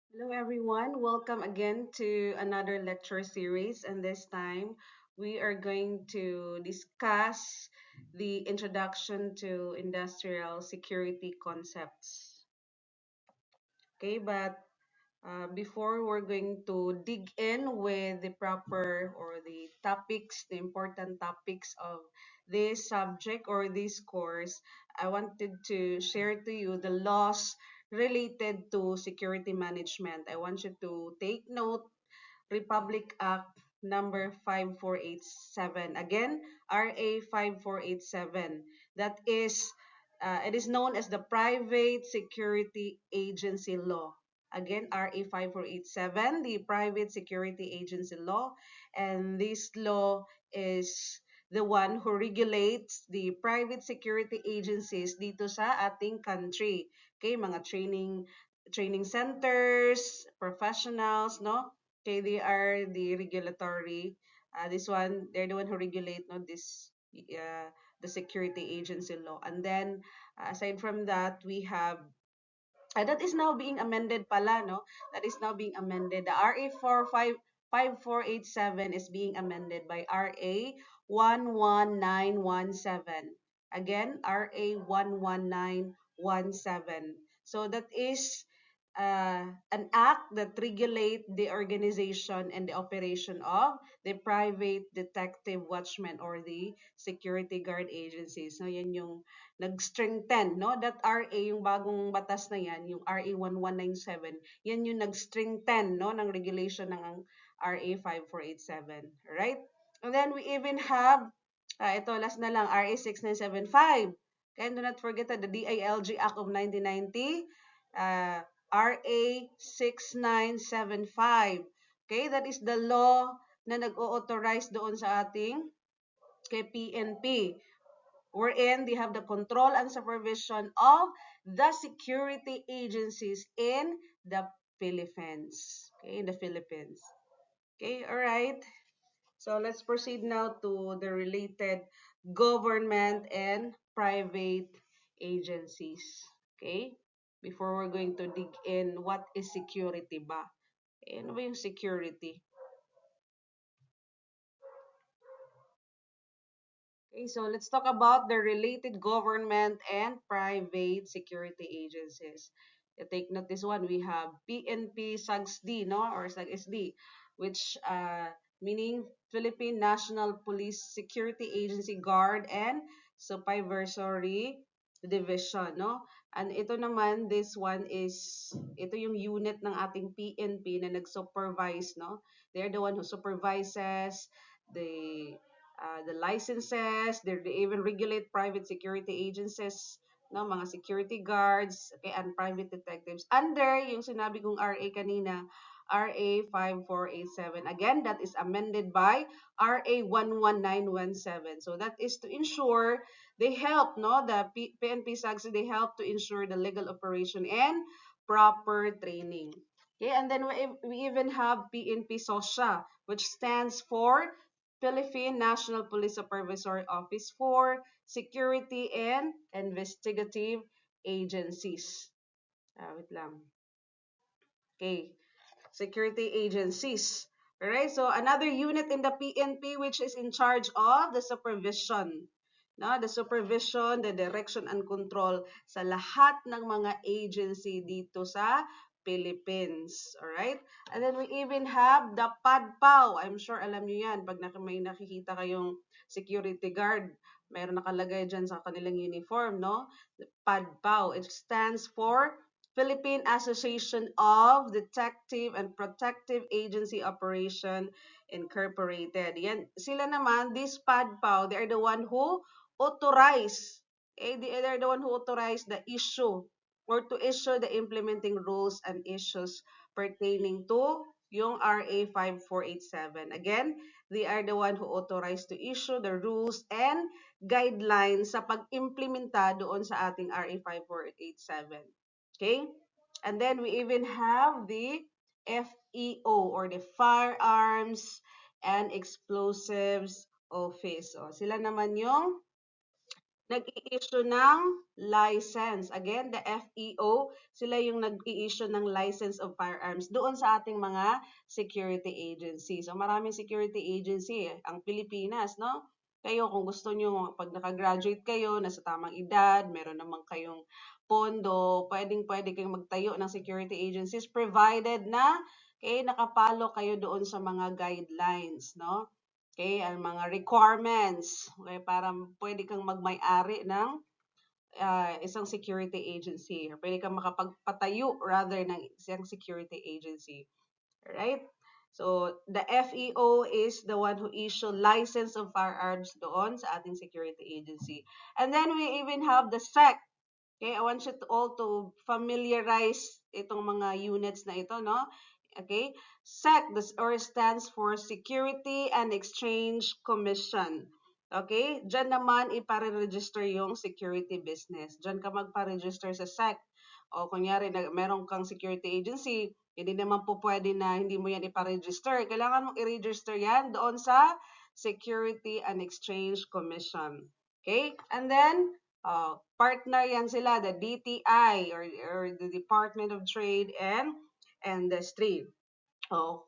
Hello, everyone. Welcome again to another lecture series. And this time, we are going to discuss the introduction to industrial security concepts. Okay, but before we're going to dig in with the proper or the topics, the important topics of this subject or this course, I wanted to share to you the laws related to security management. I want you to take note Republic Act number 5487. Again, RA 5487. That is, it is known as the Private Security Agency Law. Again, RA 5487, the Private Security Agency Law. And this law is the one who regulates the private security agencies dito sa ating country. Okay, mga training centers, professionals, no? Okay, they are the regulatory. This one, they're the one who regulate no this the security agency law. And then aside from that, we have that is now being amended pala, no? That is now being amended. The RA 5487 is being amended by RA 11917. Again, RA 11917. So that is an act that regulate the organization and the operation of the private detective watchman or the security guard agencies. So yan yung nag-strengthen, no? That RA, yung bagong batas na yan, yung RA 1197, yan yung nag-strengthen, no, ng regulation ng RA 5487, right? And then we even have, ito last na lang, RA 6975. Okay, do not forget the DILG Act of 1990, RA 6975. Okay, that is the law na nag-authorize doon sa ating kay PNP, wherein they have the control and supervision of the security agencies in the Philippines. Okay, in the Philippines. Okay, all right. So let's proceed now to the related government and private agencies. Okay? Before we're going to dig in, what is security ba? Ano ba yung security? Okay, so let's talk about the related government and private security agencies. Take note this one. We have PNP SAGSD, no, or SAGSD, which meaning Philippine National Police Security Agency Guard and Supervisory Division, no? And ito naman, this one is, ito yung unit ng ating PNP na nag-supervise, no? They're the one who supervises the the licenses, they even regulate private security agencies, no, mga security guards, okay, and private detectives under yung sinabi kong RA kanina, RA 5487. Again, that is amended by RA 11917. So that is to ensure they help, no, the PNP SAGSI, they help to ensure the legal operation and proper training. Okay, and then we even have PNP SOSHA, which stands for Philippine National Police Supervisory Office for Security and Investigative Agencies. Wait lang. Okay, security agencies. Alright, so another unit in the PNP which is in charge of the supervision. No, the supervision, the direction and control sa lahat ng mga agency dito sa Philippines. Alright? And then we even have the PADPAW. I'm sure alam niyo yan. Pag may nakikita kayong security guard, mayroon nakalagay dyan sa kanilang uniform, no? The PADPAW. It stands for Philippine Association of Detective and Protective Agency Operation Incorporated. Yan, sila naman, this PADPAW, they are the one who authorize, they are the one who authorize the issue or to issue the implementing rules and issues pertaining to yung RA 5487. Again, they are the one who authorize to issue the rules and guidelines sa pag-implementa doon sa ating RA 5487. Okay? And then we even have the FEO or the Firearms and Explosives Office. O, sila naman yung nag-i-issue ng license. Again, the FEO, sila yung nag-i-issue ng license of firearms doon sa ating mga security agency. So maraming security agency ang Pilipinas, no? Kayo kung gusto nyo, pag nakagraduate kayo, nasa tamang edad, meron naman kayong pondo, pwedeng-pwede kayong magtayo ng security agencies provided na nakapalo kayo doon sa mga guidelines, no? Okay, ang mga requirements, okay, para pwede kang magmay-ari ng isang security agency. Pwede kang makapagpatayo rather ng isang security agency. Right? So, the FEO is the one who issue license of firearms doon sa ating security agency. And then we even have the SEC. Okay, I want you to all to familiarize itong mga units na ito, no? Okay, SEC or stands for Security and Exchange Commission. Okay, dyan naman ipare-register yung security business. Dyan ka magpa-register sa SEC. O kunyari, meron kang security agency, hindi naman po pwede na hindi mo yan ipa-register. Kailangan mong i-register yan doon sa Security and Exchange Commission. Okay, and then, partner yan sila, the DTI or the Department of Trade and Industry. Oh,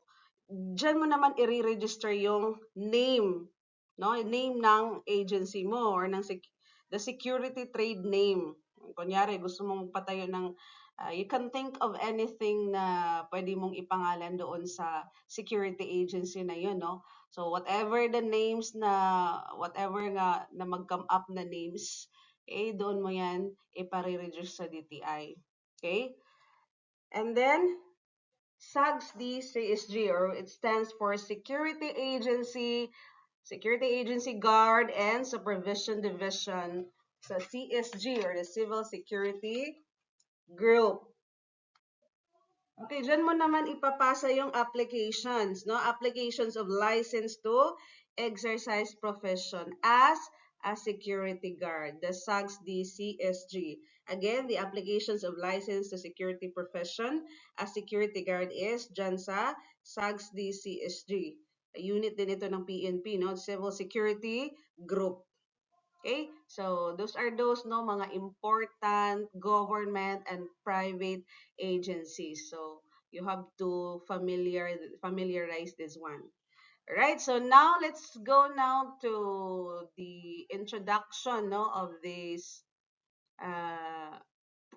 diyan mo naman i-register yung name, no? Name ng agency mo or ng the security trade name. Kunyari, gusto mong patayo ng you can think of anything na pwede mong ipangalan doon sa security agency na yun, no? So whatever the names whatever nga na mag-come up na names, doon mo yan ipare-register sa DTI. Okay? And then, SAGSD CSG, or it stands for Security Agency Guard and Supervision Division sa CSG or the Civil Security Group. Okay, dyan mo naman ipapasa yung applications, no? Applications of license to exercise profession as a security guard, the SAGSD CSG. Again, the applications of license to security profession as security guard is dyan sa SAGSD CSG. Unit din ito ng PNP, no? Civil Security Group. Okay? So, those are those mga important government and private agencies. So, you have to familiarize this one. Right? So, now let's go now to the introduction of this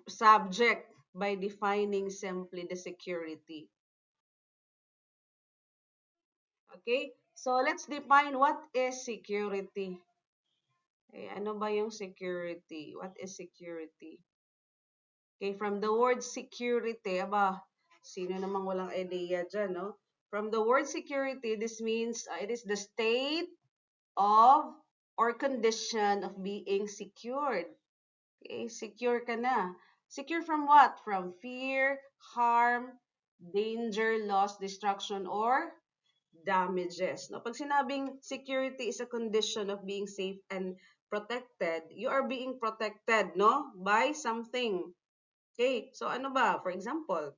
subject by defining simply the security. Okay? So, let's define what is security. Ano ba yung security? What is security? Okay, from the word security, sino namang walang idea dyan, no? From the word security, this means it is the state of or condition of being secured. Okay, secure ka na. Secure from what? From fear, harm, danger, loss, destruction, or damages. No? Pag sinabing security is a condition of being safe and protected, you are being protected, no? By something. Okay, so ano ba? For example,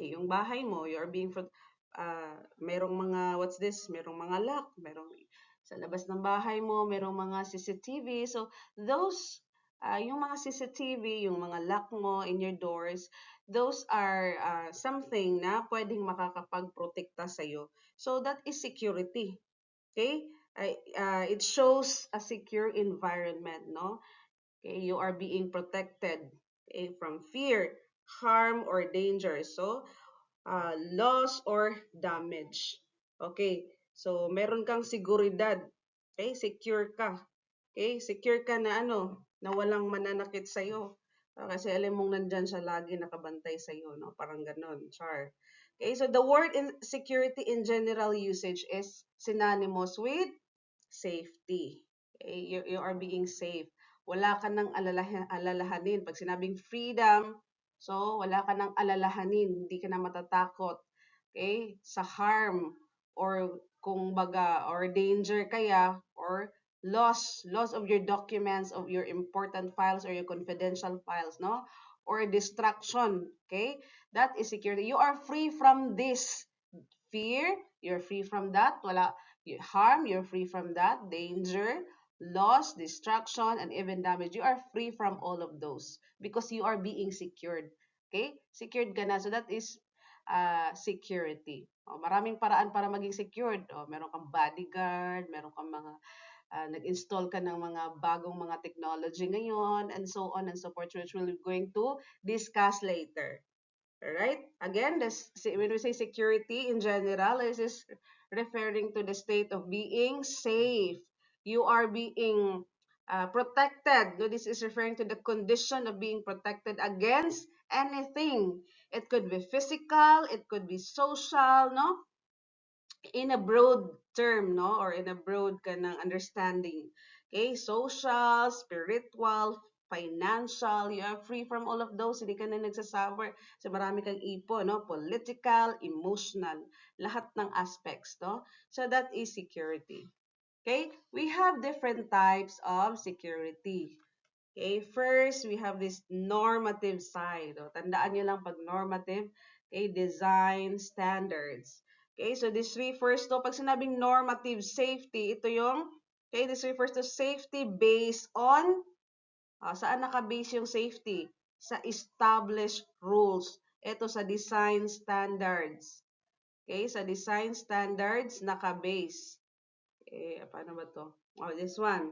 yung bahay mo, you are being merong mga, what's this? Merong mga lock, merong sa labas ng bahay mo, merong mga CCTV. So, those, yung mga CCTV, yung mga lock mo in your doors, those are something na pwedeng makakapagprotekta sa'yo. So, that is security. Okay? It shows a secure environment, no? Okay, you are being protected from fear, harm, or danger. So, loss or damage. Okay, so meron kang seguridad. Okay, secure ka. Okay, secure ka na na walang mananakit sa'yo. Kasi alam mong nandyan siya lagi nakabantay sa'yo, no? Parang ganon, char. Okay, so the word in security in general usage is synonymous with safety. Okay, you are being safe. Wala ka nang alalahanin. Pag sinabing freedom, so wala ka nang alalahanin. Hindi ka na matatakot. Okay, sa harm or kung baga or danger kaya or loss of your documents, of your important files or your confidential files, no? Or distraction, okay? That is security. You are free from this fear, you're free from that, wala harm, you're free from that danger, loss, destruction, and even damage. You are free from all of those because you are being secured. Okay? Secured ka na. So that is security. Maraming paraan para maging secured. Meron kang bodyguard, meron kang mga nag-install ka ng mga bagong mga technology ngayon, and so on and so forth, which we're going to discuss later. Alright? Again, when we say security in general, this is referring to the state of being safe. You are being protected. No, this is referring to the condition of being protected against anything. It could be physical, it could be social, no? In a broad term, no? Or in a broad kanang understanding. Okay? Social, spiritual, financial, you are free from all of those. Hindi ka na nagsasuffer sa marami kang ipon, no? Political, emotional, lahat ng aspects, no? So that is security. Okay? We have different types of security. Okay, first, we have this normative side. Tandaan nyo lang pag normative, okay, design standards. Okay, so this refers to, pag sinabing normative safety, ito yung, okay, this refers to safety based on, saan naka-base yung safety? Sa established rules. Ito sa design standards. Okay, sa design standards, naka-base. Okay, paano ba to? This one.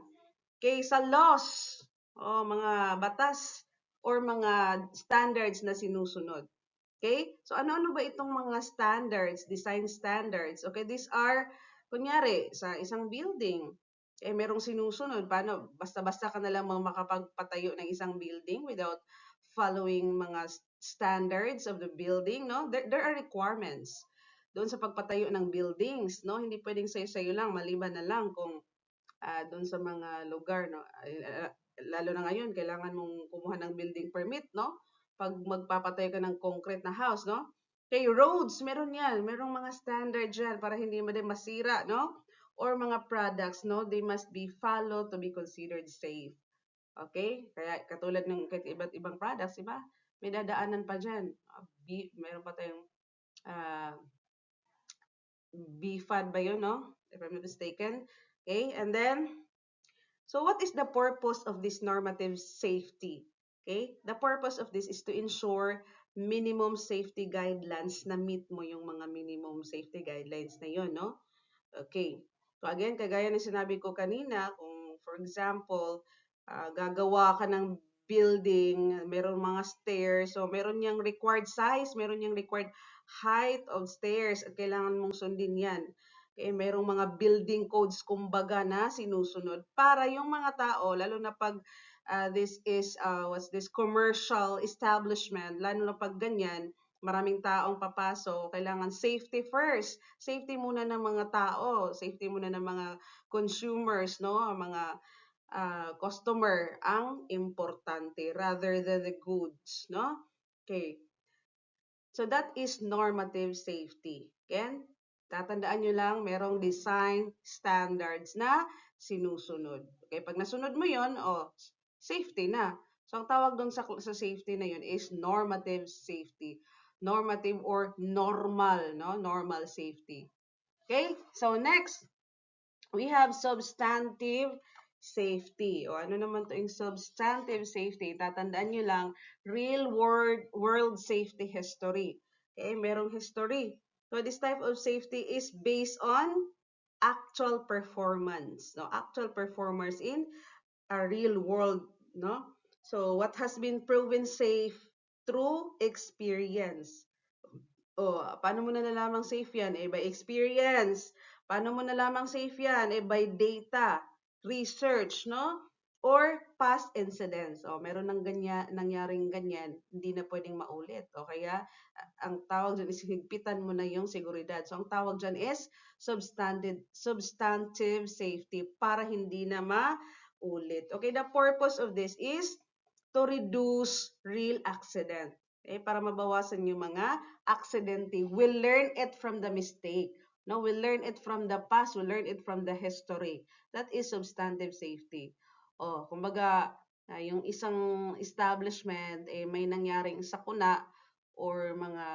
Okay, sa laws, mga batas or mga standards na sinusunod. Okay? So ano-ano ba itong mga standards, design standards? Okay, these are kunyari sa isang building, merong sinusunod. Paano? Basta-basta ka na lang makapagpatayo ng isang building without following mga standards of the building, no? There are requirements doon sa pagpatayo ng buildings, no? Hindi pwedeng sayo-sayo lang, maliban na lang kung doon sa mga lugar, no? Lalo na ngayon, kailangan mong kumuha ng building permit, no? Pag magpapatayo ka ng concrete na house, no? Okay, roads, meron yan. Merong mga standard dyan para hindi mo din masira, no? Or mga products, no? They must be followed to be considered safe. Okay? Kaya katulad ng iba't ibang products, iba? May dadaanan pa dyan. Meron pa tayong uh, BFAD ba yun, no? If I'm not mistaken. Okay, and then, so what is the purpose of this normative safety? Okay? The purpose of this is to ensure minimum safety guidelines na meet mo yung mga minimum safety guidelines na yun, no? Okay. So again, kagaya ng sinabi ko kanina, kung for example, gagawa ka ng building, meron mga stairs, so meron niyang required size, meron niyang required height of stairs at kailangan mong sundin yan. Okay, merong mga building codes kumbaga na sinusunod para yung mga tao, lalo na pag this is what's this commercial establishment, lalo na pag ganyan, maraming taong papasok, kailangan safety first. Safety muna ng mga tao, safety muna ng mga consumers, no? Mga customer ang importante rather than the goods, no? Okay. So that is normative safety. Again, tatandaan nyo lang, merong design standards na sinusunod. Okay, pag nasunod mo yon, safety na. So ang tawag doon sa safety na yon is normative safety. Normative or normal, no? Normal safety. Okay? So next, we have substantive safety. O ano naman to yung substantive safety? Tatandaan nyo lang, real world safety history. Okay, merong history. So this type of safety is based on actual performance. No? Actual performance in a real world. No? So what has been proven safe through experience. Paano mo na nalamang safe yan? By experience. Paano mo nalamang safe yan? By data, research, no? Or past incidents. Meron ng nangyaring ganyan, hindi na pwedeng maulit. Kaya, ang tawag dyan is higpitan mo na yung seguridad. So, ang tawag dyan is substantive safety para hindi na maulit. Okay, the purpose of this is to reduce real accident. Okay, para mabawasan yung mga aksidente. We'll learn it from the mistake. No, we'll learn it from the past, we'll learn it from the history. That is substantive safety. Kumbaga, yung isang establishment, may nangyaring sakuna or mga,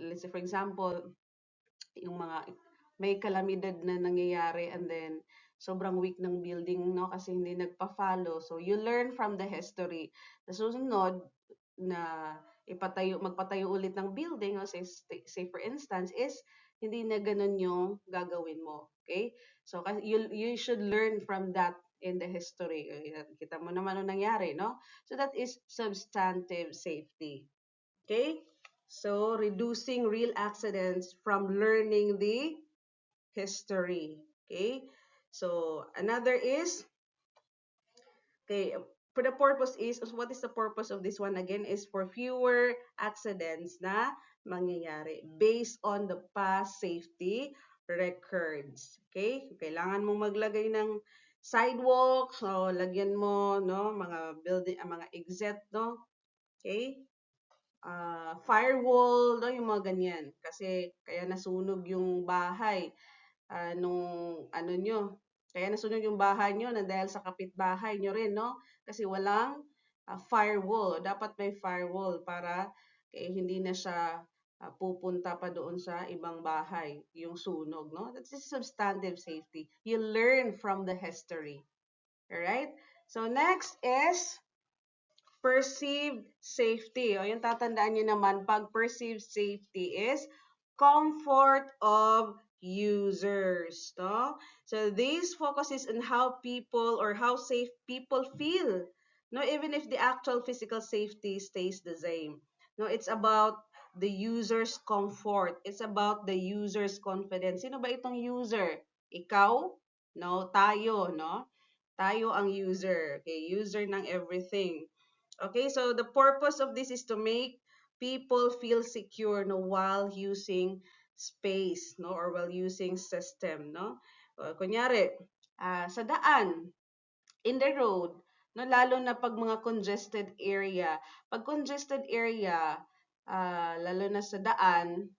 let's say for example, yung mga may kalamidad na nangyayari and then sobrang weak ng building, no? Kasi hindi nagpa-follow. So, you learn from the history. Sa susunod, na magpatayo ulit ng building, o say for instance, is hindi na ganun yung gagawin mo. Okay? So, you should learn from that in the history. Kita mo naman ang nangyari, no? So, that is substantive safety. Okay? So, reducing real accidents from learning the history. Okay? So, another is, okay, for the purpose is, what is the purpose of this one again? Is for fewer accidents na mangyayari based on the past safety records. Okay? Kailangan mong maglagay ng sidewalk, so lagyan mo, no, mga building, mga exit, no? Okay? Firewall, no, yung mga ganyan. Kasi kaya nasunog yung bahay nung ano nyo. Kaya nasunog yung bahay nyo na dahil sa kapitbahay nyo rin, no? Kasi walang firewall. Dapat may firewall para hindi na siya pupunta pa doon sa ibang bahay, yung sunog, no? That's substantive safety. You learn from the history. Alright? So, next is perceived safety. O yung tatandaan nyo naman, pag perceived safety is comfort of users. No? So this focuses on how people or how safe people feel. No, even if the actual physical safety stays the same. No, it's about the user's comfort. It's about the user's confidence. Sino ba itong user? Ikaw? No, tayo, no? Tayo ang user. Okay, user ng everything. Okay, so the purpose of this is to make people feel secure, no, while using space, no, or while using system, no. Kunyari, sa daan, in the road, no, lalo na pag mga congested area. Pag congested area, lalo na sa daan,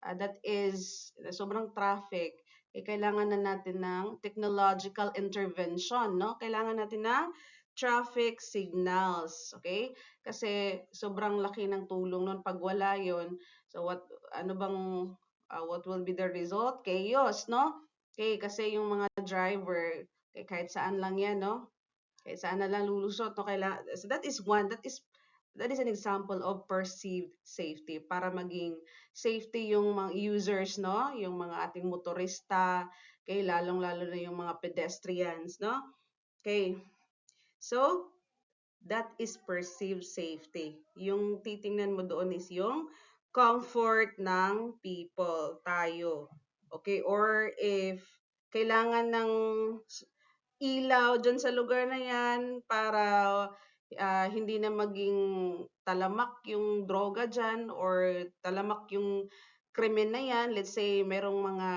that is sobrang traffic, kailangan na natin ng technological intervention, no? Kailangan natin ng traffic signals, okay? Kasi sobrang laki ng tulong nun pag wala yun. So what will be the result? Chaos, no? Okay, kasi yung mga driver, kahit saan lang yan, no? Kahit saan na lang lulusot, no? So that is an example of perceived safety para maging safety yung mga users, no? Yung mga ating motorista, okay, lalong-lalo na yung mga pedestrians, no? Okay. So, that is perceived safety. Yung titingnan mo doon is yung comfort ng people, tayo. Okay, or if kailangan ng ilaw dyan sa lugar na yan para hindi na maging talamak yung droga dyan or talamak yung krimen na yan. Let's say, merong mga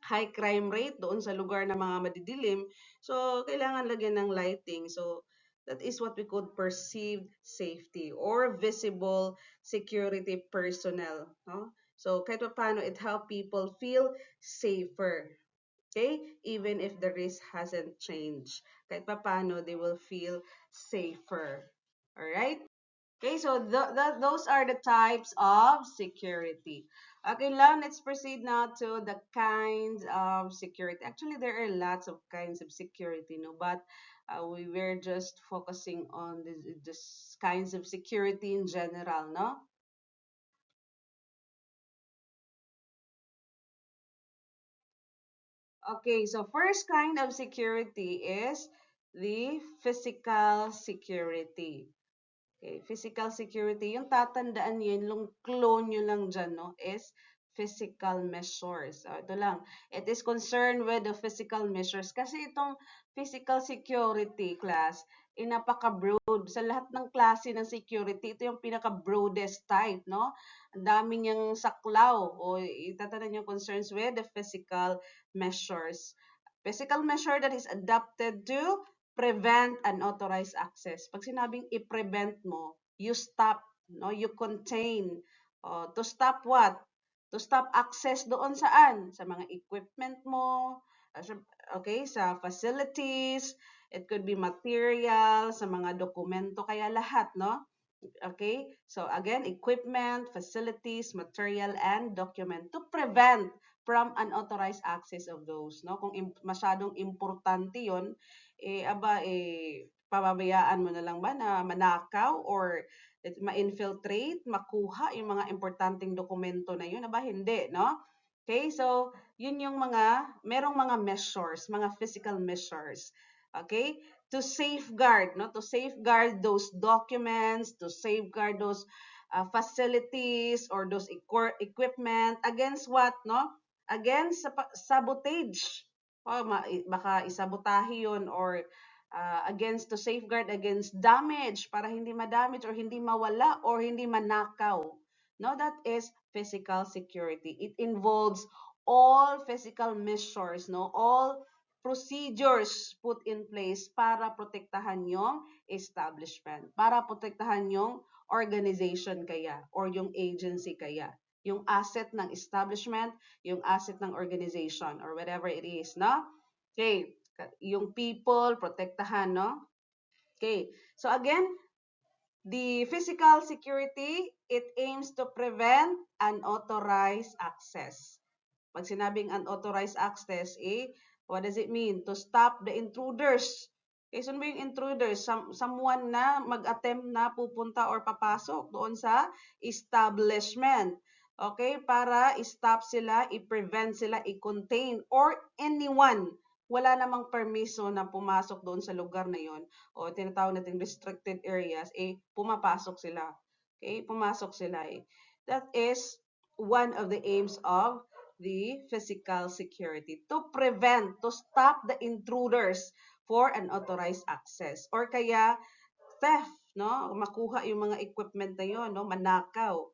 high crime rate doon sa lugar na mga madidilim. So, kailangan lagyan ng lighting. So, that is what we call perceived safety or visible security personnel. No? So, kahit pa paano, it help people feel safer. Okay? Even if the risk hasn't changed. Kahit pa paano, they will feel safer. Alright? Okay, so those are the types of security. Okay, now let's proceed now to the kinds of security. Actually, there are lots of kinds of security, no? But we were just focusing on this kinds of security in general, no? Okay, so first kind of security is the physical security. Okay, physical security, yung tatandaan nyo, yung clone nyo lang dyan, no, is physical measures. So, ito lang. It is concerned with the physical measures. Kasi itong physical security class, napaka-broad. Sa lahat ng klase ng security, ito yung pinaka-broadest type, no? Ang dami niyang saklaw o itatanda nyo concerns with the physical measures. Physical measure that is adapted to prevent unauthorized access. Pag sinabing i-prevent mo, you stop, no? You contain. To stop what? To stop access doon saan? Sa mga equipment mo, okay, sa facilities, it could be material, sa mga dokumento, kaya lahat, no? Okay, so again, equipment, facilities, material, and document to prevent from unauthorized access of those, no? Kung masyadong importante 'yon, pababayaan mo na lang ba na manakaw or ma-infiltrate, makuha yung mga importanteng dokumento na 'yun? Hindi, no? Okay, so yun yung merong mga measures, mga physical measures. Okay? To safeguard, no? To safeguard those documents, to safeguard those facilities or those equipment against what, no? Against sabotage. Baka isabotahe yun or against to safeguard against damage para hindi ma-damage or hindi mawala or hindi manakaw. No, that is physical security. It involves all physical measures, no? All procedures put in place para protektahan yung establishment, para protektahan yung organization kaya or yung agency kaya, yung asset ng establishment, yung asset ng organization or whatever it is, no? Okay, yung people, protektahan, no? Okay, so again, the physical security, it aims to prevent unauthorized access. Pag sinabing unauthorized access, what does it mean? To stop the intruders. Okay, so ano ba yung intruders? Someone na mag-attempt na pupunta or papasok doon sa establishment. Okay, para i-stop sila, i-prevent sila, i-contain, or anyone wala namang permiso na pumasok doon sa lugar na yon o tinatawag natin restricted areas, pumapasok sila. Okay, pumasok sila. That is one of the aims of the physical security, to prevent, to stop the intruders for unauthorized access or kaya theft, no? Makuha yung mga equipment na yon, no? Manakaw.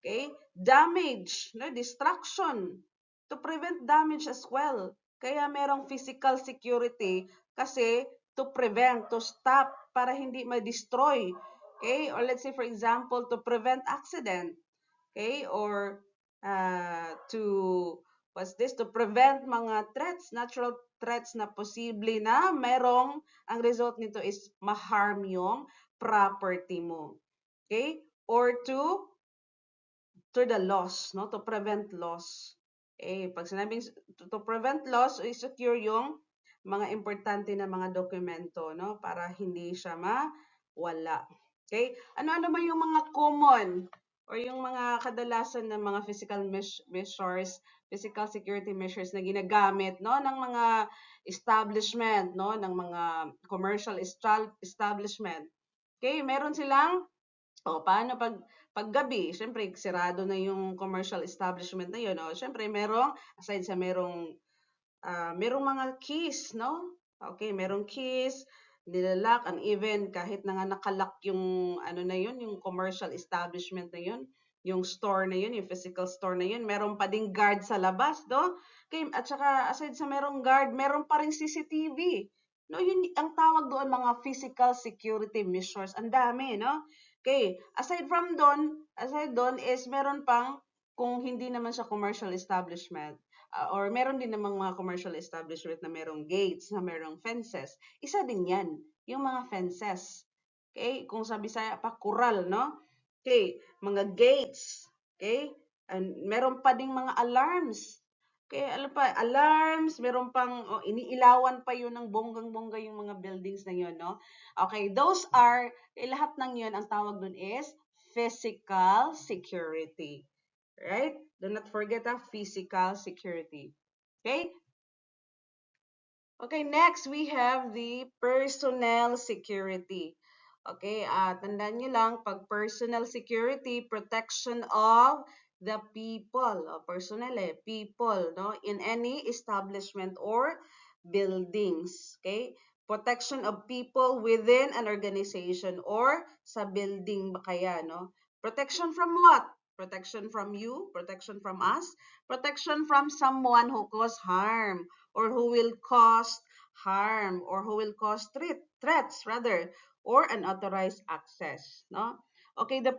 Okay? Damage, no? Destruction, to prevent damage as well. Kaya merong physical security kasi to prevent, to stop, para hindi ma-destroy. Okay? Or let's say for example, to prevent accident. Okay? Or to prevent mga threats, natural threats na posible na merong, ang result nito is ma-harm yung property mo. Okay? Or to the loss, no? To prevent loss. Pag sinabing to prevent loss, i-secure yung mga importante na mga dokumento, no? Para hindi siya mawala. Okay? Ano-ano ba yung mga common or yung mga kadalasan ng mga physical measures, physical security measures na ginagamit, no, ng mga establishment, no, ng mga commercial establishment. Okay, meron silang paano pag gabi, syempre sirado na yung commercial establishment na yun, no? Syempre aside sa merong mga keys, no? Okay, merong keys, nilalak, and even kahit na nga nakalock yung ano na yun, yung commercial establishment na yun, yung store na yun, yung physical store na yun, meron pa ding guard sa labas, no? Okay, at saka aside sa merong guard, meron pa ring CCTV. No, yun ang tawag doon mga physical security measures. Ang dami, no? Okay, aside doon is meron pang kung hindi naman siya commercial establishment, or meron din namang mga commercial establishment na merong gates, na merong fences. Isa din yan, yung mga fences. Okay? Kung sa Bisaya pa, kural, no? Okay, mga gates. Okay? And meron pa ding mga alarms. Okay, alam pa, alarms, meron pang, iniilawan pa yun ng bonggang-bongga yung mga buildings na yun, no? Okay, those are, lahat ng yun, ang tawag dun is physical security. Right? Do not forget physical security. Okay? Okay, next we have the personnel security. Okay, tandaan nyo lang, pag personal security, protection of the people, personnel people, no, in any establishment or buildings. Okay, protection of people within an organization or sa building ba kaya, no? Protection from what? Protection from you, protection from us, protection from someone who cause harm or who will cause harm or who will cause threats rather, or unauthorized access, no? Okay, the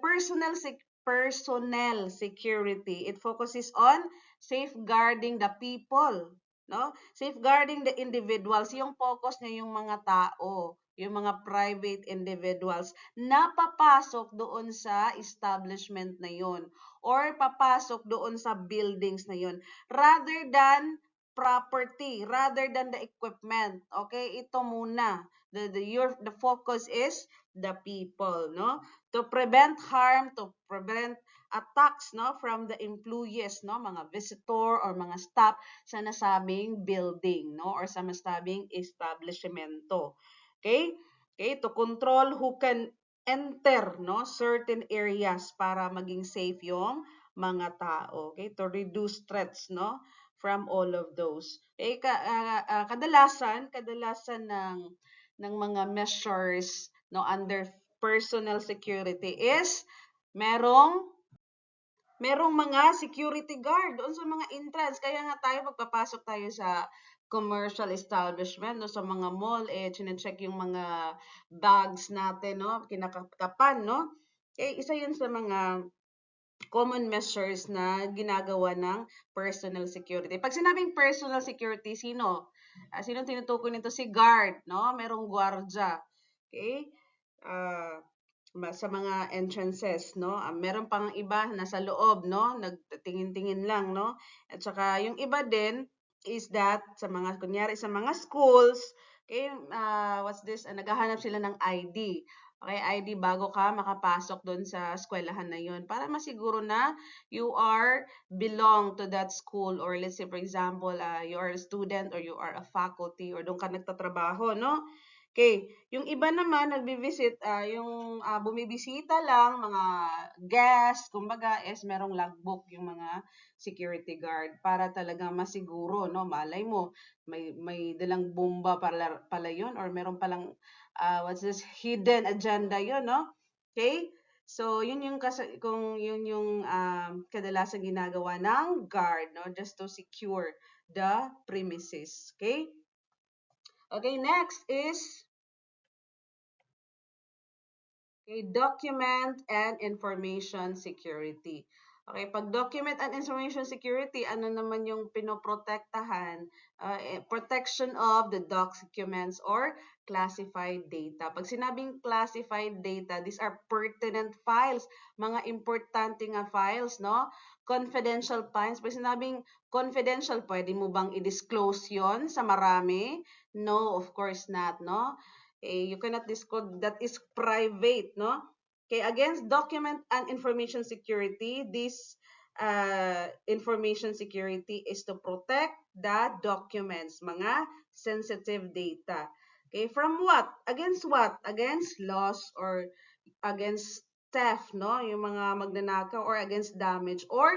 personnel security, it focuses on safeguarding the people, no? Safeguarding the individuals, yung focus niya yung mga tao, yung mga private individuals na papasok doon sa establishment na yun or papasok doon sa buildings na yun rather than property, rather than the equipment. Okay, ito muna. The focus is the people, no? To prevent harm, to prevent attacks, no, from the employees, no, mga visitor or mga staff sa nasabing building, no, or sa nasabing establishmento. Okay? Okay, to control who can enter, no, certain areas para maging safe yung mga tao. Okay? To reduce threats, no, from all of those. Okay? Kadalasan ng mga measures, no, under personal security is merong mga security guard doon sa mga entrance. Kaya nga tayo pagpapasok tayo sa commercial establishment, no, sa mga mall, chine-check yung mga bags natin, no, kinakakapan, no. Isa yun sa mga common measures na ginagawa ng personal security. Pag sinabing personal security, sino? Sino tinutukoy nito? Si guard, no? Merong gwardiya. Okay? Sa mga entrances, no? Meron pang iba nasa loob, no? Nagtingin-tingin lang, no? At saka yung iba din is that sa mga kunyari sa mga schools, okay, what's this? Naghahanap sila ng ID. Okay, ID bago ka makapasok doon sa eskwelahan na yun para masiguro na you are belong to that school or let's say for example, you are a student or you are a faculty or doon ka nagtatrabaho, no? Okay, yung iba naman nagbi-visit, yung bumibisita lang, mga guests, kumbaga, is merong logbook yung mga security guard para talaga masiguro, no? Malay mo, may dalang bomba pala yun or meron palang, what's this, hidden agenda yun, no? Okay? So, yun yung kadalasan ginagawa ng guard, no? Just to secure the premises. Okay? Okay, next is document and information security. Okay, pag document and information security, ano naman yung pinoprotektahan? Protection of the documents or classified data. Pag sinabing classified data, these are pertinent files, mga importante nga files, no? Confidential files. Pag sinabing confidential, pwede mo bang i-disclose yon sa marami? No, of course not, no? You cannot disclose, that is private, no? Okay, against document and information security, this information security is to protect the documents, mga sensitive data. Okay, from what? Against what? Against loss or against theft, no? Yung mga magnanakaw or against damage or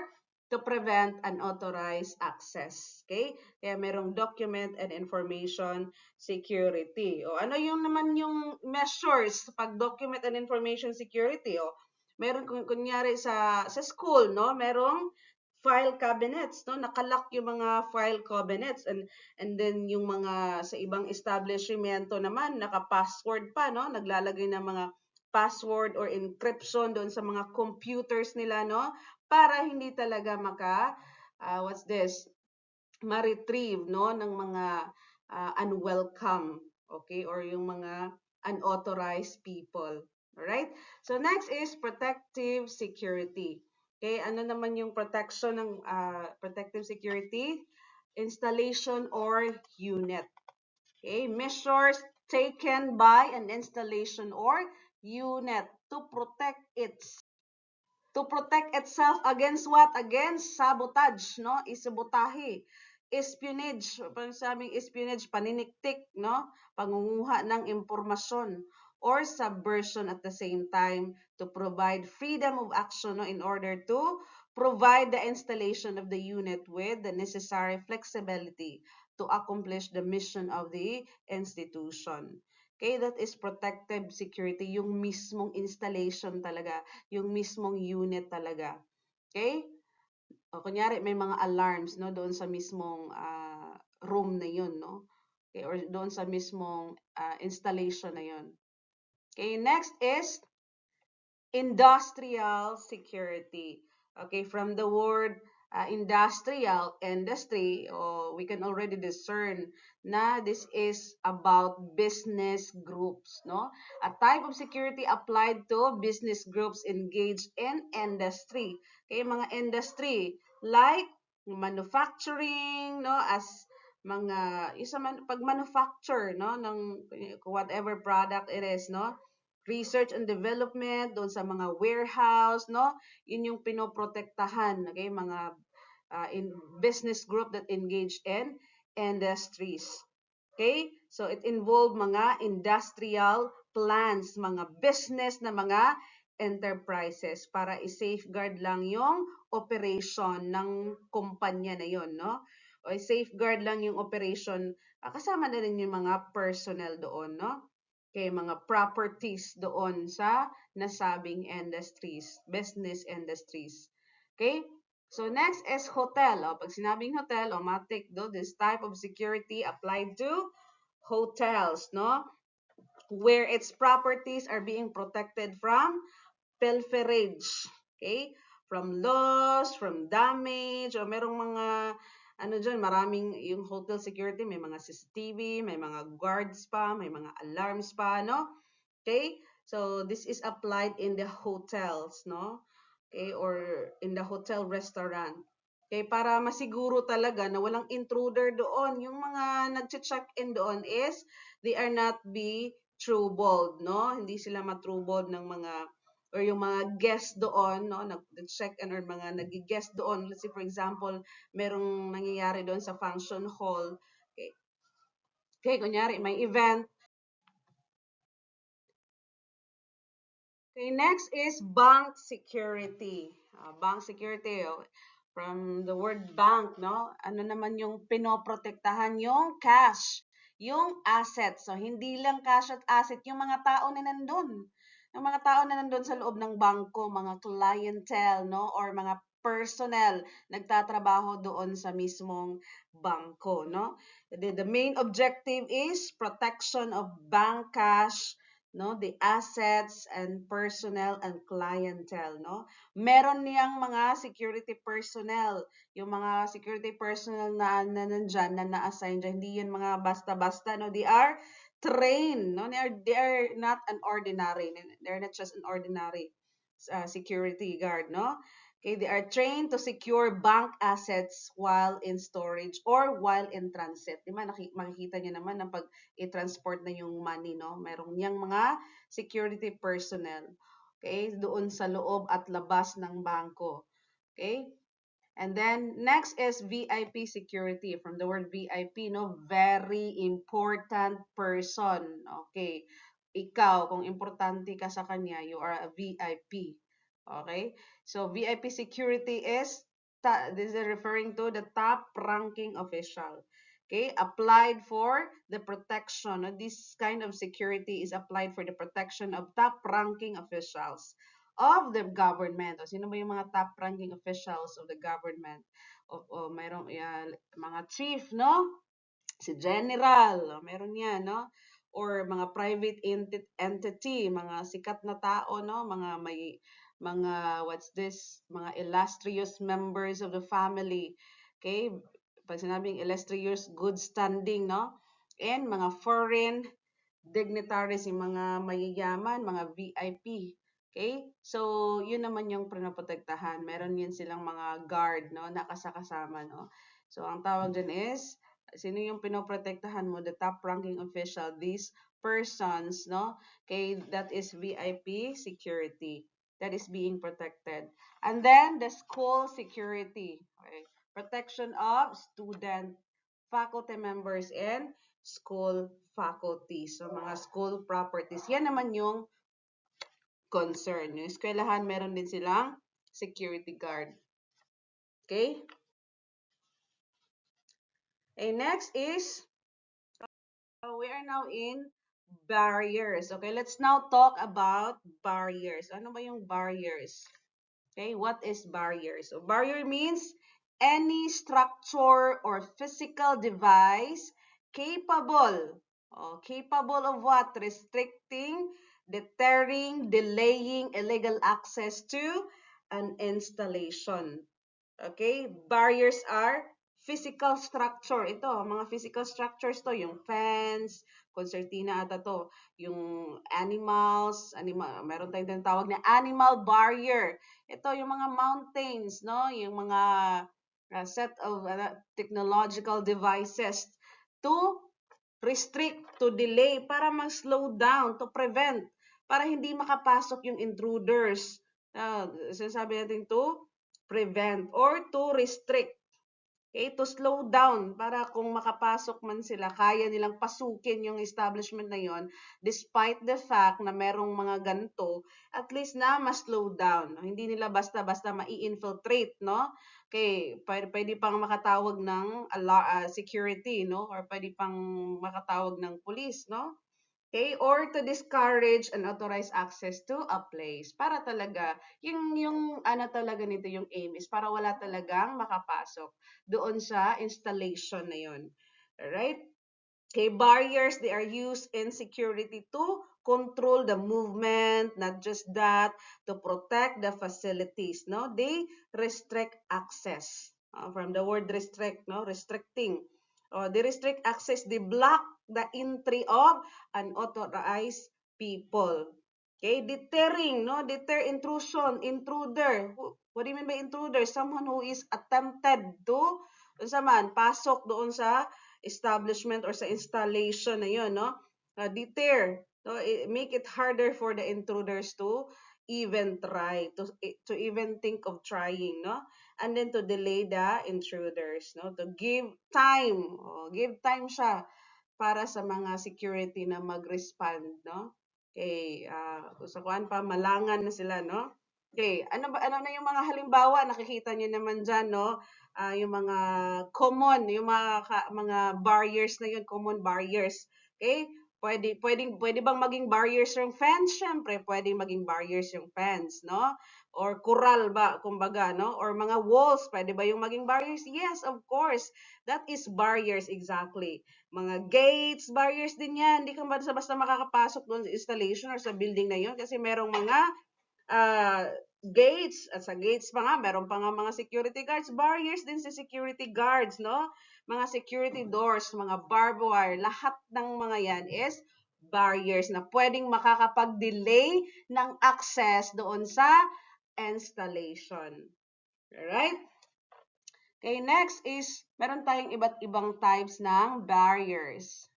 to prevent unauthorized access. Okay? Kaya merong document and information security. O ano yung naman yung measures pag document and information security? O meron kunyari sa school, no? Merong file cabinets, no? Nakalock yung mga file cabinets and then yung mga sa ibang establishmento naman naka-password pa, no? Naglalagay ng mga password or encryption doon sa mga computers nila, no? Para hindi talaga what's this, ma-retrieve, no, ng mga unwelcome, okay, or yung mga unauthorized people. Alright? So next is protective security. Okay, ano naman yung protection ng protective security? Installation or unit. Okay, measures taken by an installation or unit to protect itself against what? Against sabotage, no? Isabotahe. Espionage, pag sabing espionage, paniniktik, no? Pangunguha ng impormasyon or subversion at the same time to provide freedom of action, no? In order to provide the installation of the unit with the necessary flexibility to accomplish the mission of the institution. Okay, that is protective security, yung mismong installation talaga, yung mismong unit talaga. Okay? O, kunyari, may mga alarms, no, doon sa mismong room na yun, no? Okay, or doon sa mismong installation na yun. Okay, next is industrial security. Okay, from the word industrial industry, we can already discern na this is about business groups, no? A type of security applied to business groups engaged in industry. Okay, mga industry like manufacturing, no, as mga isa man pag manufacture, no, ng whatever product it is, no, research and development doon sa mga warehouse, no, yun yung pinoprotektahan, okay, mga in business group that engage in industries. Okay? So it involve mga industrial plants, mga business na mga enterprises para i-safeguard lang yung operation ng kumpanya na yon, no? O i-safeguard lang yung operation, kasama na rin yung mga personnel doon, no? Okay, mga properties doon sa nasabing industries, business industries. Okay? So next is hotel. O, pag sinabing hotel, matik do, this type of security applied to hotels, no? Where its properties are being protected from pilferage. Okay? From loss, from damage, o merong mga, ano dyan, maraming yung hotel security, may mga CCTV, may mga guards pa, may mga alarms pa, no? Okay? So this is applied in the hotels, no? Okay, or in the hotel restaurant. Okay, para masiguro talaga na walang intruder doon. Yung mga nag-check-in doon is they are not be troubled, no? Hindi sila matroubled ng mga or yung mga guest doon, no, nag-check-in or mga nag-guest doon. Let's say for example, merong nangyayari doon sa function hall. Okay. Okay, kunyari may event. Okay, next is bank security. Bank security, from the word bank, no? Ano naman yung pinoprotektahan? Yung cash, yung asset. So, hindi lang cash at asset, yung mga tao na nandun. Yung mga tao na nandun sa loob ng bangko, mga clientele, no? Or mga personnel nagtatrabaho doon sa mismong bangko, no? The main objective is protection of bank cash, no, the assets and personnel and clientele, no. Meron niyang mga security personnel, yung mga security personnel na nandiyan na na-assign dyan, hindi yun mga basta-basta, no. They are trained, no. They are not an ordinary, they're not just an ordinary security guard, no. Okay, they are trained to secure bank assets while in storage or while in transit. Di ba, makikita niyo naman na pag i-transport na yung money, no? Merong niyang mga security personnel. Okay, doon sa loob at labas ng bangko. Okay? And then, next is VIP security. From the word VIP, no? Very important person. Okay? Ikaw, kung importante ka sa kanya, you are a VIP. Okay? So, VIP security is, this is referring to the top ranking official. Okay? Applied for the protection. This kind of security is applied for the protection of top ranking officials of the government. O sino ba yung mga top ranking officials of the government? O mayroong mga chief, no? Si general, meron yan, no? Or mga private entity, mga sikat na tao, no? Mga what's this? Mga illustrious members of the family. Okay? Pag sinabing illustrious, good standing, no? And mga foreign dignitaries, yung mga mayayaman, mga VIP. Okay? So, yun naman yung pinoprotektahan. Meron yun silang mga guard, no, nakasakasama, no. So, ang tawag dyan is, sino yung pinoprotektahan mo? The top ranking official, these persons, no. Okay, that is VIP security. That is being protected. And then, the school security. Okay? Protection of student, faculty members, and school faculty. So, mga school properties. Yan naman yung concern. Yung eskwelahan, meron din silang security guard. Okay? Okay, next is, we are now in barriers. Okay, let's now talk about barriers. Ano ba yung barriers? Okay, what is barriers? So, barrier means any structure or physical device capable of what? Restricting, deterring, delaying illegal access to an installation. Okay? Barriers are physical structure. Ito, mga physical structures to, yung fence, concertina ata to, yung meron tayong tinatawag na animal barrier. Ito, yung mga mountains, no? Yung mga set of technological devices to restrict, to delay, para mag-slow down, to prevent, para hindi makapasok yung intruders. Sinasabi natin to prevent or to restrict. Okay, to slow down para kung makapasok man sila, kaya nilang pasukin yung establishment na yon despite the fact na merong mga ganito, at least na mas slow down. Hindi nila basta-basta mai-infiltrate, no? Okay, pwede pang makatawag ng security, no? Or pwede pang makatawag ng police, no? Okay, or to discourage unauthorized access to a place. Para talaga, yung ano talaga nito, yung aim is para wala talagang makapasok doon sa installation na yun. Alright? Okay, barriers, they are used in security to control the movement, not just that, to protect the facilities, no? They restrict access. From the word restrict, no? Restricting. They restrict access, they block the entry of unauthorized people. Okay, deterring, no? Deter intrusion, intruder. What do you mean by intruder? Someone who is attempted to, pasok doon sa establishment or sa installation na yun, no? Deter, no? Make it harder for the intruders to even try, to even think of trying, no? And then to delay the intruders, no? To give time siya para sa mga security na mag-respond, no? Okay, sa kuan pa, malangan na sila, no? Okay, ano na yung mga halimbawa, nakikita niyo naman dyan, no? Yung mga common, yung mga barriers na yun, common barriers. Okay? Pwede bang maging barriers yung fence? Syempre, pwedeng maging barriers yung fence, no? Or kural ba, kumbaga, no? Or mga walls, pwede ba yung maging barriers? Yes, of course. That is barriers exactly. Mga gates, barriers din yan. Hindi ka basta-basta makakapasok doon sa installation or sa building na yun kasi merong mga uh, gates, at sa gates pa nga, meron pa nga mga security guards, barriers din si security guards, no? Mga security doors, mga barbed wire, lahat ng mga yan is barriers na pwedeng makakapag-delay ng access doon sa installation. Alright? Okay, next is, meron tayong iba't ibang types ng barriers.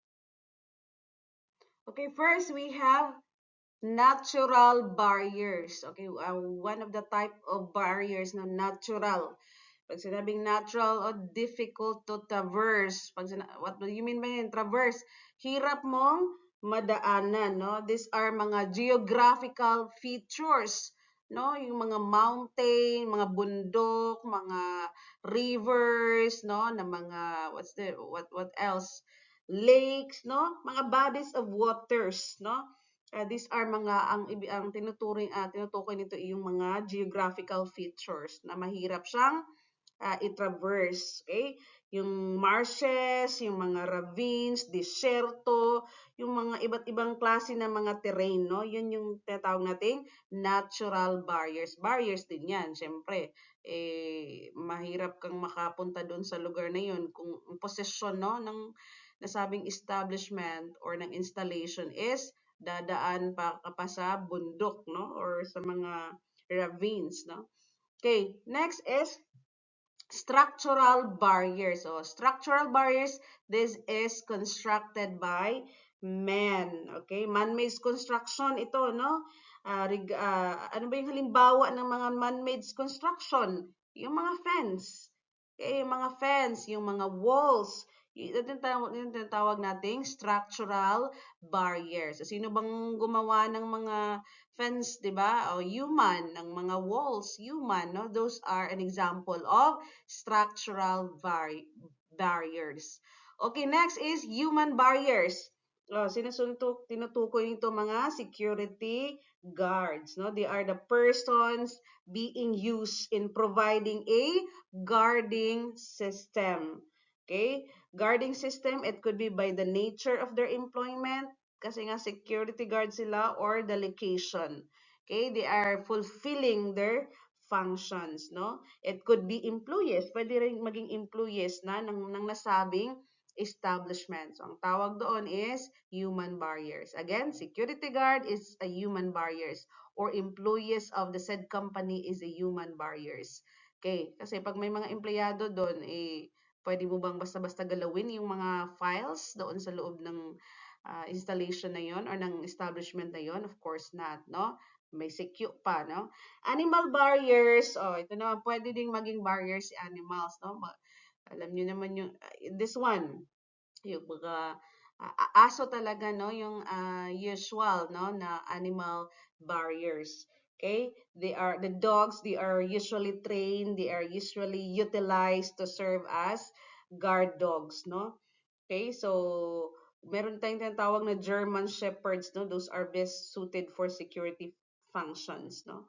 Okay, first we have natural barriers. Okay, one of the type of barriers na natural. Pag sinabing natural o difficult to traverse, what do you mean by yun? Traverse, hirap mong madaanan, no? These are mga geographical features, no? Yung mga mountain, mga bundok, mga rivers, no? Na mga, what else? Lakes, no? Mga bodies of waters, no? These are mga ang tinutukoy nito ay yung mga geographical features na mahirap siyang i-traverse, okay? Yung marshes, yung mga ravines, disyerto, yung mga iba't ibang klase ng mga terrain, no? Yun yung tinatawag nating natural barriers. Barriers din yan, syempre. Mahirap kang makapunta doon sa lugar na yun kung ang posisyon, no, ng nasabing establishment or ng installation is dadaan pa sa bundok, no? Or sa mga ravines, no? Okay, next is structural barriers. So, structural barriers, this is constructed by men. Okay? Man-made construction ito, no? Ano ba yung halimbawa ng mga man-made construction? Yung mga fence. Okay, yung mga fence, yung mga walls. Ito yung tinatawag nating structural barriers. So, sino bang gumawa ng mga fence, di ba? O human, ng mga walls, human, no? Those are an example of structural barriers. Okay, next is human barriers. Tinutukoy nito mga security guards, no? They are the persons being used in providing a guarding system. Okay? Guarding system, it could be by the nature of their employment, kasi nga security guard sila, or the location. Okay? They are fulfilling their functions, no? It could be employees, pwede rin maging employees na ng nasabing establishment. So, ang tawag doon is human barriers. Again, security guard is a human barriers or employees of the said company is a human barriers. Okay, kasi pag may mga empleyado doon, pwede mo bang basta-basta galawin yung mga files doon sa loob ng installation na yon or ng establishment na yon? Of course not, no? May secure pa, no? Animal barriers, oh, ito naman, pwede ding maging barriers si animals, no? Alam niyo naman yung, this one, yung mga aso talaga, no? Yung usual, no? Na animal barriers. Okay? The dogs, they are usually trained, they are usually utilized to serve as guard dogs, no? Okay, so meron tayong tinatawag na German Shepherds, no? Those are best suited for security functions, no?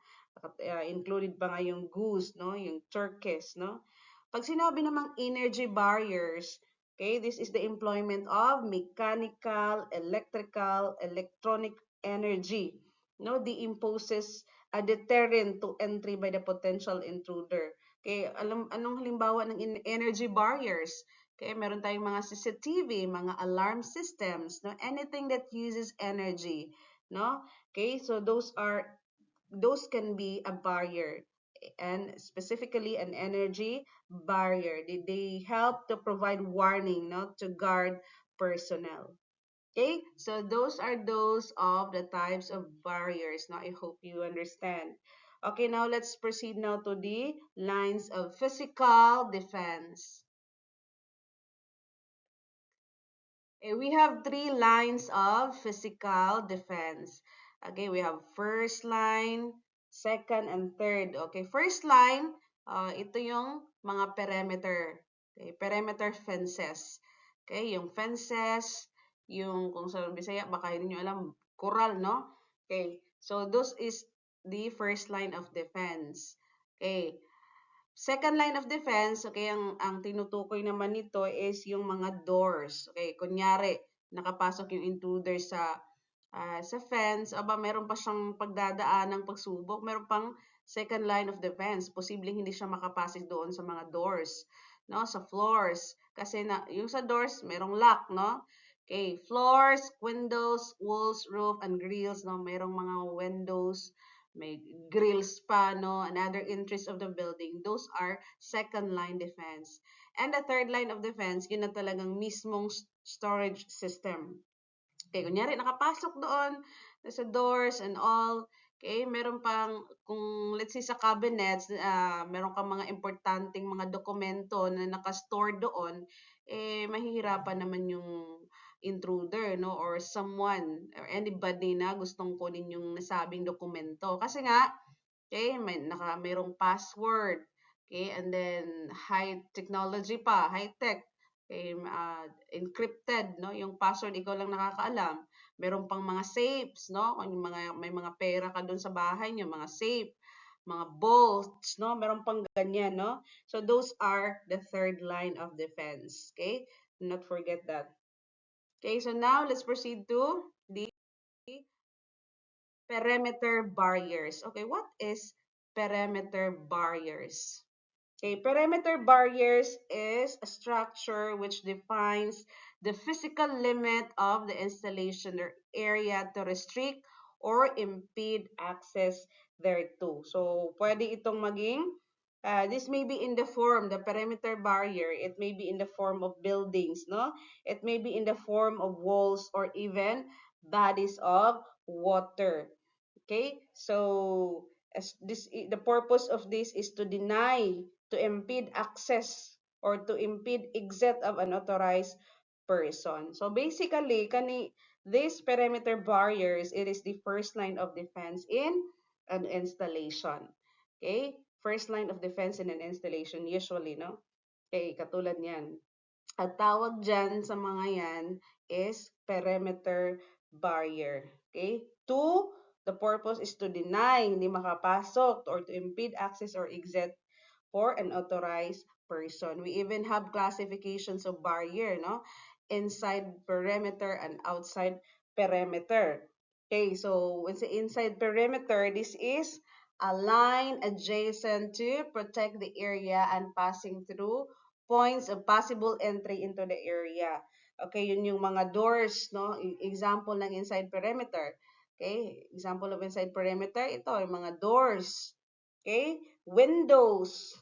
Included pa nga yung goose, no? Yung turkeys, no? Pag sinabi namang energy barriers, okay, this is the employment of mechanical, electrical, electronic energy, no? The imposes a deterrent to entry by the potential intruder. Okay, anong halimbawa ng energy barriers? Okay, meron tayong mga CCTV, mga alarm systems, no? Anything that uses energy, no? Okay, so those can be a barrier and specifically an energy barrier. They help to provide warning, no, to guard personnel. Okay, so those are those of the types of barriers. Now, I hope you understand. Okay, now let's proceed now to the lines of physical defense. We have three lines of physical defense. Okay, we have first line, second, and third. Okay, first line, ito yung mga perimeter. Okay, perimeter fences. Okay, yung fences, yung kung sa Bisaya, baka hindi nyo alam, coral, no? Okay, so those is the first line of defense. Okay, second line of defense, okay, ang tinutukoy naman nito is yung mga doors. Okay, kunyari, nakapasok yung intruder sa fence, aba meron pa siyang pagdadaan ng pagsubok, meron pang second line of defense. Posibleng hindi siya makapasok doon sa mga doors, no? Sa floors. Kasi yung sa doors, merong lock, no? Okay, floors, windows, walls, roof, and grills, no? Merong mga windows, may grills pa, no? Another interest of the building. Those are second line defense. And the third line of defense, yun na talagang mismong storage system. Okay, kunyari, nakapasok doon sa doors and all. Okay, meron pang, kung let's say sa cabinets, meron kang mga importanteng mga dokumento na nakastore doon, mahihirapan naman yung intruder, no? Or someone, or anybody na gustong kunin yung nasabing dokumento. Kasi nga, okay, mayroong password. Okay, and then high technology pa, high tech. Okay, encrypted, no? Yung password ikaw lang nakakaalam. Meron pang mga safes, no? Kung may mga pera ka doon sa bahay niyo, mga safe, mga bolts, no? Meron pang ganyan, no? So those are the third line of defense. Okay? Do not forget that. Okay, so now let's proceed to the perimeter barriers. Okay, what is perimeter barriers? Okay, perimeter barriers is a structure which defines the physical limit of the installation or area to restrict or impede access thereto. So, pwede itong maging, this may be in the form, the perimeter barrier, it may be in the form of buildings, no? It may be in the form of walls or even bodies of water. Okay, so the purpose of this is to deny, to impede access or to impede exit of an authorized person. So basically, these perimeter barriers, it is the first line of defense in an installation. Okay, first line of defense in an installation usually, no? Okay, katulad niyan. Ang tawag dyan sa mga yan is perimeter barrier. Okay? Two, the purpose is to deny, hindi makapasok, or to impede access or exit for an authorized person. We even have classifications of barrier, no? Inside perimeter and outside perimeter. Okay, so when say inside perimeter, this is a line adjacent to protect the area and passing through points of possible entry into the area. Okay, yun yung mga doors, no? Example ng inside perimeter. Okay, example of inside perimeter, ito, yung mga doors. Okay, windows,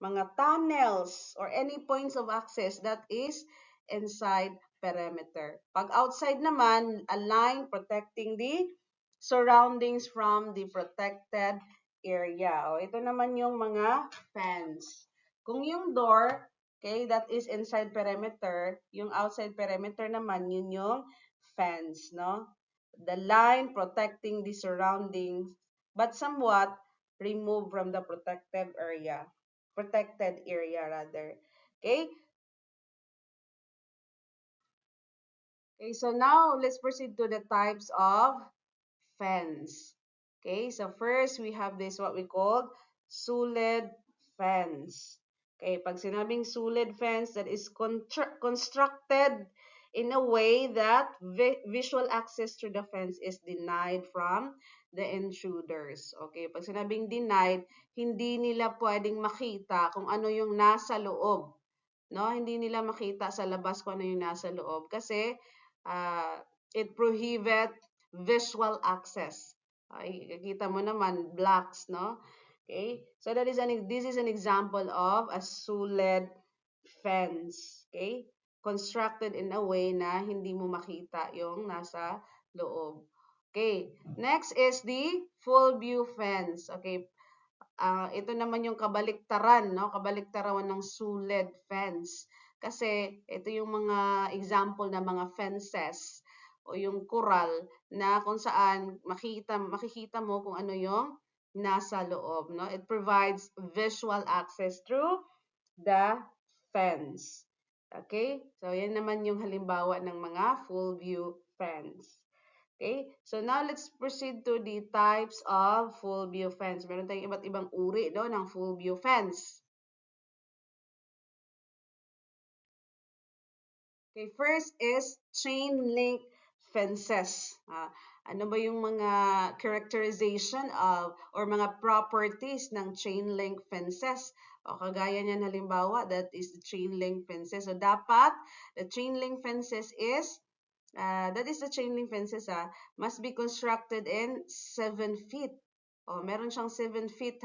mga tunnels, or any points of access that is inside perimeter. Pag outside naman, a line protecting the surroundings from the protected area. O, ito naman yung mga fence. Kung yung door, okay, that is inside perimeter, yung outside perimeter naman, yun yung fence, no? The line protecting the surroundings, but somewhat removed from the protected area rather. Okay? Okay, so now let's proceed to the types of fence. Okay, so first we have this what we call solid fence. Okay, pag sinabing solid fence, that is constructed in a way that visual access to the fence is denied from the intruders. Okay, pag sinabing denied, hindi nila pwedeng makita kung ano yung nasa loob. No, hindi nila makita sa labas kung ano yung nasa loob kasi uh, it prohibit visual access. Ay, kita mo naman blocks, no? Okay? So this is an example of a solid fence. Okay? Constructed in a way na hindi mo makita yung nasa loob. Okay. Next is the full view fence. Okay. Ito naman yung kabaliktaran, no? Kabaliktaran ng solid fence. Kasi ito yung mga example ng mga fences o yung coral na kung saan makikita mo kung ano yung nasa loob, no? It provides visual access through the fence. Okay? So, yan naman yung halimbawa ng mga full view fence. Okay? So now let's proceed to the types of full view fence. Meron tayong iba't ibang uri no, ng full view fence. Okay, first is chain link fences. Ano ba yung mga characterization of or mga properties ng chain link fences? O kagaya niyan halimbawa, that is the chain link fences. So dapat the chain link fences is that is the chain link fences must be constructed in 7 feet. Meron siyang 7 feet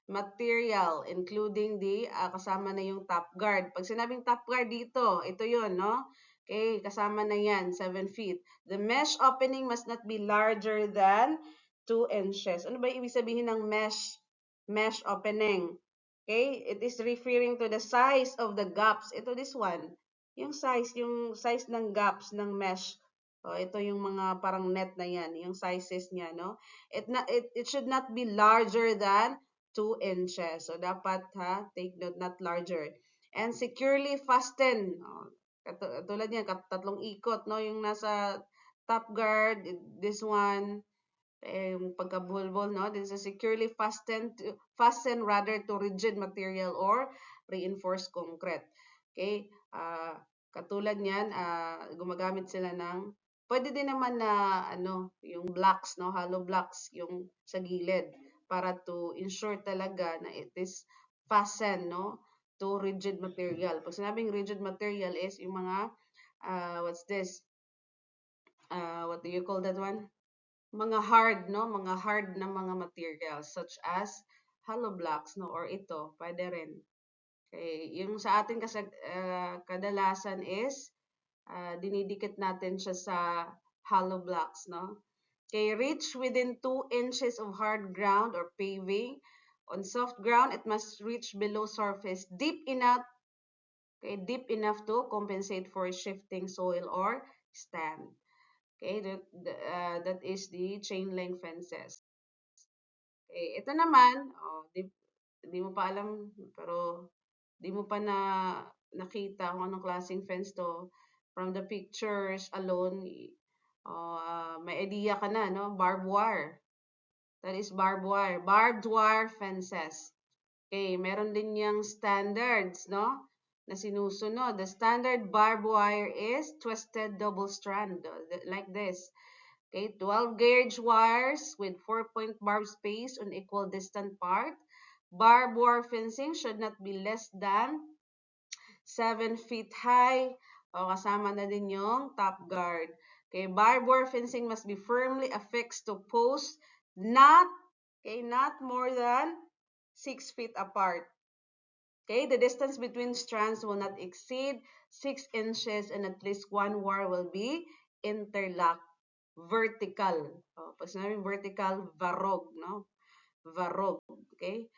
material including the kasama na yung top guard. Pag sinabing top guard dito, ito yun, no? Okay, kasama na yan, 7 feet. The mesh opening must not be larger than 2 inches. Ano ba ibig sabihin ng mesh opening? Okay, it is referring to the size of the gaps. Ito this one. Yung size ng gaps ng mesh. Ito yung mga parang net na yan, yung sizes niya, no? It should not be larger than 2 inches. So dapat take note, not larger. And securely fasten. Katulad niyan, tatlong ikot, no? Yung nasa top guard, this one, yung pagkabulbol, no? This is securely fasten rather to rigid material or reinforced concrete. Okay? Katulad niyan, gumagamit sila ng pwede din naman na ano, yung blocks, no? Hollow blocks yung sa gilid para to ensure talaga na it is fastened, no? To rigid material. Pag sinabing rigid material is yung mga what's this? What do you call that one? Mga hard, no? Mga hard na mga materials such as hollow blocks, no? Or ito, pwede rin. Okay, yung sa atin kasi kadalasan is dinidikit natin siya sa hollow blocks, no? Okay, reach within 2 inches of hard ground or paving. On soft ground, it must reach below surface deep enough, okay, deep enough to compensate for shifting soil or stand. Okay, that is the chain link fences. Okay, ito naman, di mo pa alam, pero di mo pa nakita kung anong klaseng fence to. From the pictures alone, may idea ka na, no? Barbed wire. That is barbed wire. Barbed wire fences. Okay, meron din yung standards, no? Na sinusunod. The standard barbed wire is twisted double strand, like this. Okay, 12 gauge wires with 4-point barb space on equal distant part. Barbed wire fencing should not be less than 7 feet high. O, kasama na din yung top guard. Okay, barbed wire fencing must be firmly affixed to posts, not, okay, not more than 6 feet apart. Okay, the distance between strands will not exceed 6 inches and at least one wire will be interlocked vertical. Oh, pag sinabing vertical, varog, no? Varog, okay?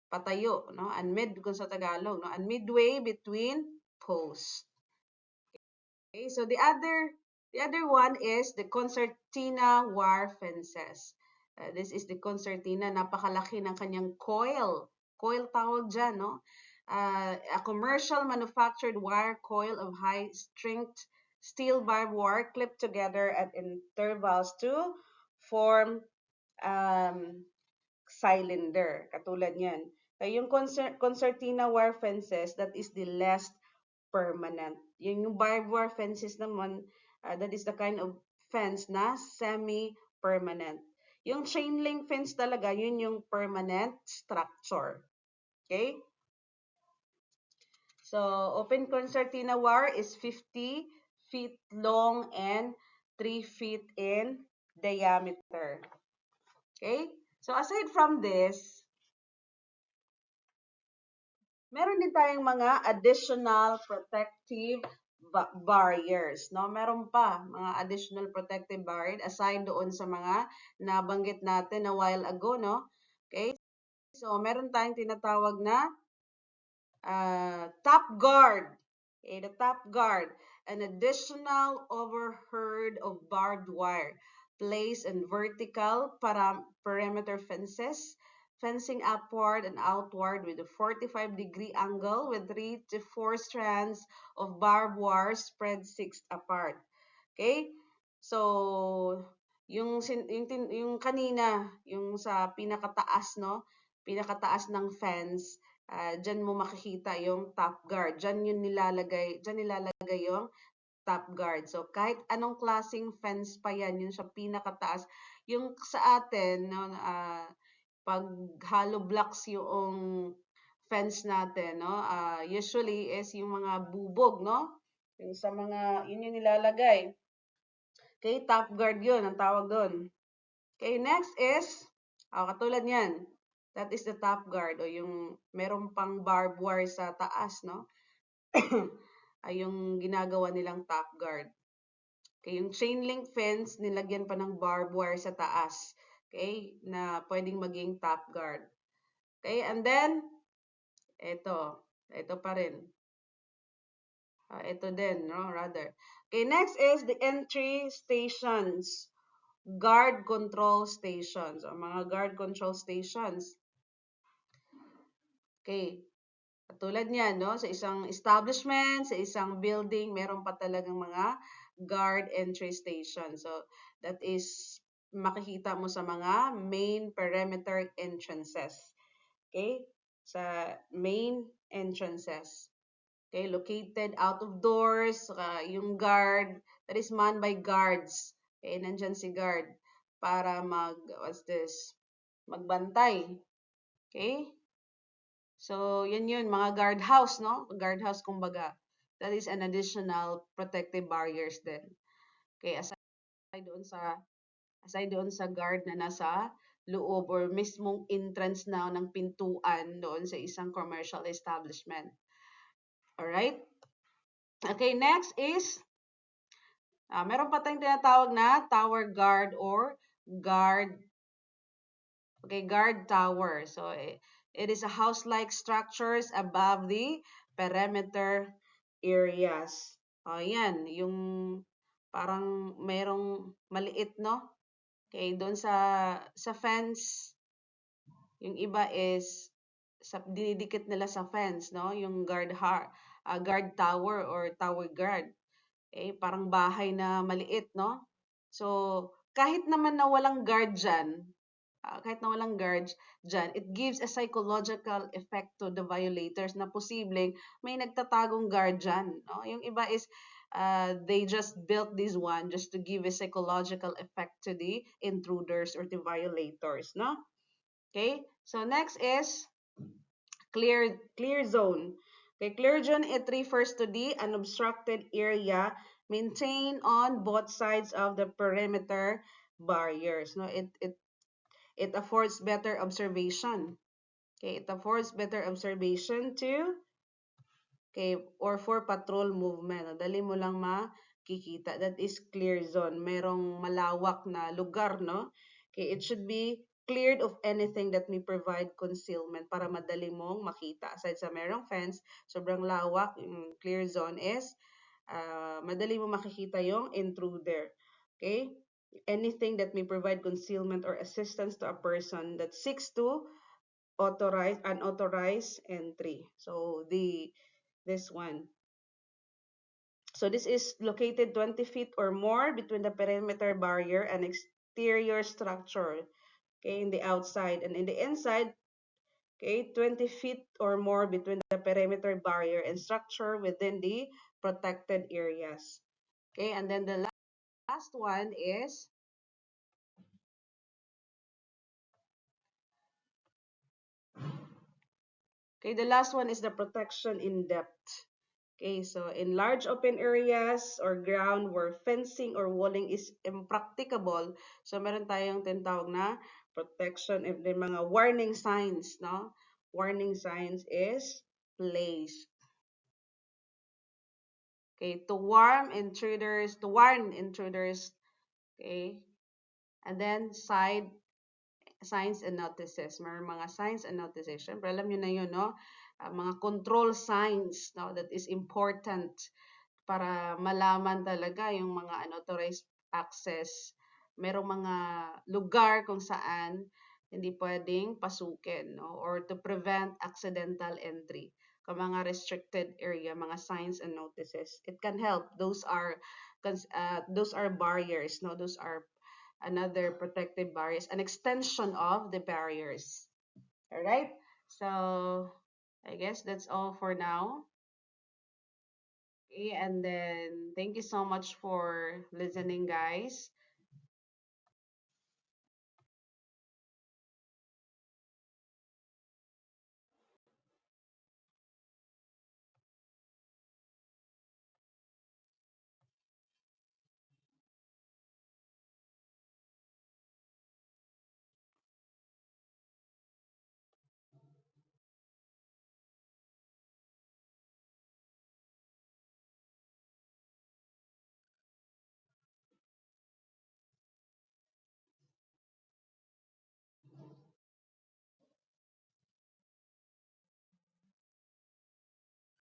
Patayo, no? And mid kung sa Tagalog, no? And midway between posts. Okay, so the other one is the concertina wire fences. This is the concertina, napakalaki ng kanyang coil. Coil tawag dyan, no? A commercial manufactured wire coil of high strength steel barbed wire clipped together at intervals to form um, cylinder. Katulad yan. Yung concertina wire fences, that is the less permanent. Yung barbed wire fences naman, that is the kind of fence na semi-permanent. Yung chain link fence talaga, yun yung permanent structure. Okay? So, open concertina wire is 50 feet long and 3 feet in diameter. Okay? So, aside from this, meron din tayong mga additional protective barriers, no? Meron pa mga additional protective barrier aside doon sa mga nabanggit natin a while ago, no? Okay? So, meron tayong tinatawag na top guard. Okay, the top guard, an additional overhead of barbed wire placed in vertical perimeter fences, fencing upward and outward with a 45-degree angle with 3 to 4 strands of barbed wire spread 6 apart. Okay? So, yung kanina, yung sa pinakataas, no? Pinakataas ng fence, dyan mo makikita yung top guard. Dyan nilalagay yung top guard. So, kahit anong klaseng fence pa yan, yun sa pinakataas. Yung sa atin, no, pag hollow blocks yung fence natin, no, usually is yung mga bubog, no? Yung sa mga, yun yung nilalagay. Okay, top guard yun, ang tawag doon. Okay, next is, katulad yan. That is the top guard o yung meron pang barbed wire sa taas, no? Ay yung ginagawa nilang top guard. Okay, yung chain link fence, nilagyan pa ng barbed wire sa taas. Okay, na pwedeng maging top guard. Okay, and then, ito pa rin. Ito din, no, rather. Okay, next is the entry stations. Guard control stations o mga guard control stations. Okay. Katulad niyan, no? Sa isang establishment, sa isang building, meron pa talagang mga guard entry station. So, that is makikita mo sa mga main perimeter entrances. Okay? Sa main entrances. Okay, located out of doors, yung guard, that is manned by guards. Okay, nandyan si guard para magbantay. Okay? So, yun, mga guardhouse, no? Guardhouse, kumbaga. That is an additional protective barriers din. Okay, aside doon sa guard na nasa loob or mismong entrance na ng pintuan doon sa isang commercial establishment. Alright? Okay, next is, meron pa tayong tinatawag na tower guard or guard, okay, guard tower. So, it is a house-like structures above the perimeter areas. Yan, yung parang merong maliit, no? Okay, doon sa fence, yung iba is dinidikit nila sa fence, no? Yung guard tower or tower guard. Okay, parang bahay na maliit, no? So, kahit naman na walang guard dyan, it gives a psychological effect to the violators na posibleng may nagtatagong guard dyan, no? Yung iba is They just built this one just to give a psychological effect to the intruders or the violators, no? Okay, so next is clear zone. Okay, clear zone, it refers to the unobstructed area maintained on both sides of the perimeter barriers. No, it affords better observation. Okay, it affords better observation to, okay, or for patrol movement. No, dali mo lang makikita. That is clear zone. Merong malawak na lugar, no? Okay, it should be cleared of anything that may provide concealment para madali mong makita. Aside sa merong fence, sobrang lawak, yung clear zone is madali mo makikita yung intruder. Okay? Anything that may provide concealment or assistance to a person that seeks to unauthorized entry. So this one. So this is located 20 feet or more between the perimeter barrier and exterior structure. Okay, in the outside and in the inside, okay, 20 feet or more between the perimeter barrier and structure within the protected areas. Okay, and then the last one is, okay, the last one is the protection in depth. Okay, so in large open areas or ground where fencing or walling is impracticable, so meron tayong tinatawag na protection if the mga warning signs, no? Warning signs is placed. Okay, to warn intruders, okay? And then signs and notices. May mga signs and notices. Siyempre, alam nyo na yun, no? Mga control signs, no? That is important para malaman talaga yung mga unauthorized access. Merong mga lugar kung saan hindi pwedeng pasukin, no? Or to prevent accidental entry. Kung mga restricted area, mga signs and notices. It can help. Those are barriers, no? Those are another protective barriers, an extension of the barriers. All right? So, I guess that's all for now. Okay, and then thank you so much for listening, guys.